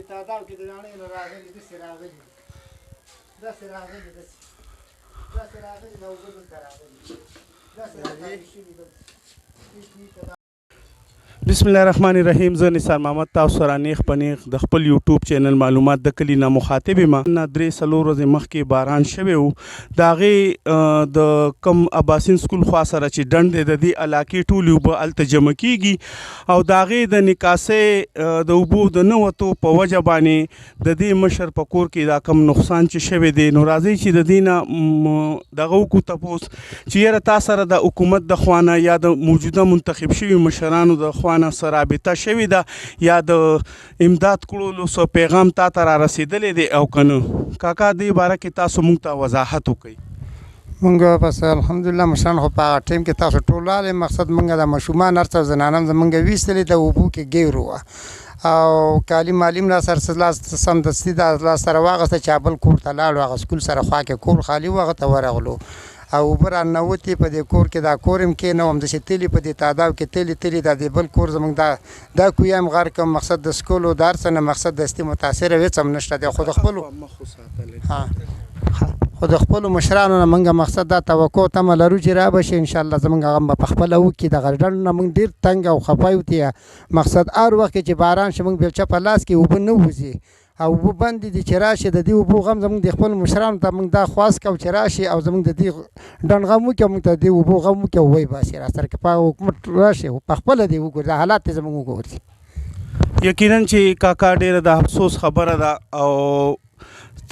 تعداد کې د راڼې نه راغلي داسې راغلي دا اوبه دلته راغلي داسې راغلي شوي دلته. بسم الله الرحمن الرحیم. زه نثار محمد تاسو سره نیغ په نیغ د خپل یوټیوب چینل معلومات د کلي نه مخاطب یم. 3-4 ورځې مخکې باران شوی و، د هغې د کم اباسین سکول خوا سره چې ډنډ دی د دې علاقې ټولې اوبه هلته جمع کیږي او د هغې د نکاسۍ د اوبو د نه وتو په وجه باندې د دې مشر په کور کې دا کم نقصان چې شوی دی، نو راځئ چې د دې نه دغه وکړو تپوس چې یاره تا سره د حکومت د خوا نه یا د موجوده منتخب شوي مشرانو د خوا نه څه رابطه شوې ده یا د امداد کړلو څه پیغام تا ته را رسېدلی دی او که نه. کاکا دې باره کې تاسو موږ ته وضاحت وکړئ. مونږ بس الحمدلله مشران خو په هغه ټایم کې تاسو ټول راغلئ. مقصد مونږ د ماشومان هر څه زنانه هم زمونږ ویستلې د اوبو کې ګیر وه او کالي مالي هم راسره سمدستي لاسره واخېسته چې بل کور ته لاړو. هغه سکول سره خوا کې کور خالي و، هغه ته ورغلو او اوبه راننوتې په دې کور کې. دا کور هم کېنه وم داسې تلي په دې تعداد کې تلي دا د بل کور زموږ دا کویه هم غر کړم. مقصد د سکولو د هر څه نه مقصد دستي متاثره هېڅ هم نشته دی. خو د خپلو مشرانو نه موږ مقصد دا توقع تمه لرو چې را به شي انشاءالله زموږ هغه به په خپله وکړي. دغه ډنډ نه موږ ډېر تنګ او خفه یو تې مقصد هر وخت کې چې باران شي موږ بیلچه په لاس کې اوبه نه وځي او اوبه بندې دي چې راشي د دې اوبو غم زموږ د خپلو مشرانو ته موږ دا خواست کوو چې راشي او زموږ د دې ډنډ غم وکړي او موږ ته د دې اوبو غم وکړي او ویباسي را سره که په حکومت راشي په خپله دې وګوري دا حالات یې زموږ وګوري. یقینا چې کاکا ډېره د افسوس خبره ده او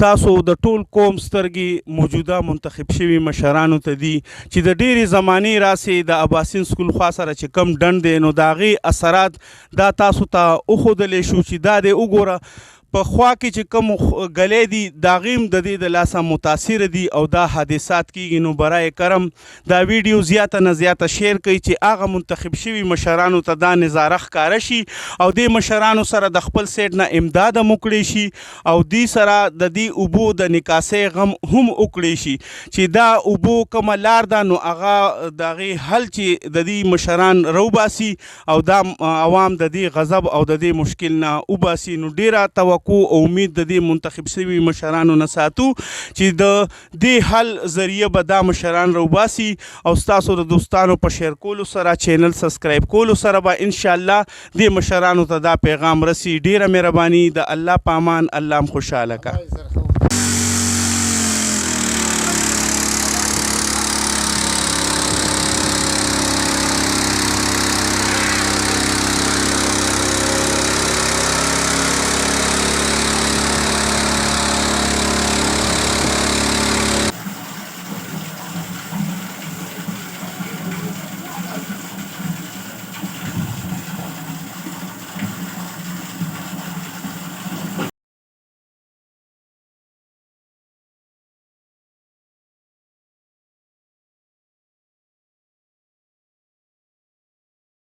تاسو د ټول قوم سترګې موجوده منتخب شوي مشرانو ته دي چې د ډېرې زمانې راسې د اباسین سکول خوا سره چې کم ډنډ دی نو د هغې اثرات دا تاسو ته وښودلی شو چې دا دی وګوره په خوا کې چې کوم ګلی دي د هغې هم د دې د لاسه متاثره دي او دا حادثات کیږي. نو برای کرم دا ویډیو زیاته نه زیاته شیر کوي چې هغه منتخب شوي مشرانو ته دا نظاره ښکاره شي او دې مشرانو سره د خپل سیډ نه امداد هم وکړی شي او دې سره د دې اوبو د نکاسۍ غم هم وکړی شي چې دا اوبو کومه لار ده نو هغه د هغې حل چې د دې مشران روباسي او دا عوام د دې غضب او د دې مشکل نه وباسي. نو ډېره توقع او امید د دې منتخب شوي مشرانو نه ساتو چې د دې حل ذریعه به دا مشران روباسي او ستاسو د دوستانو په شیر کولو سره چینل سبسکرایب کولو سره به انشاءالله دې مشرانو ته دا پیغام رسي. ډېره مهرباني د الله په امان، الله هم خوشحاله که.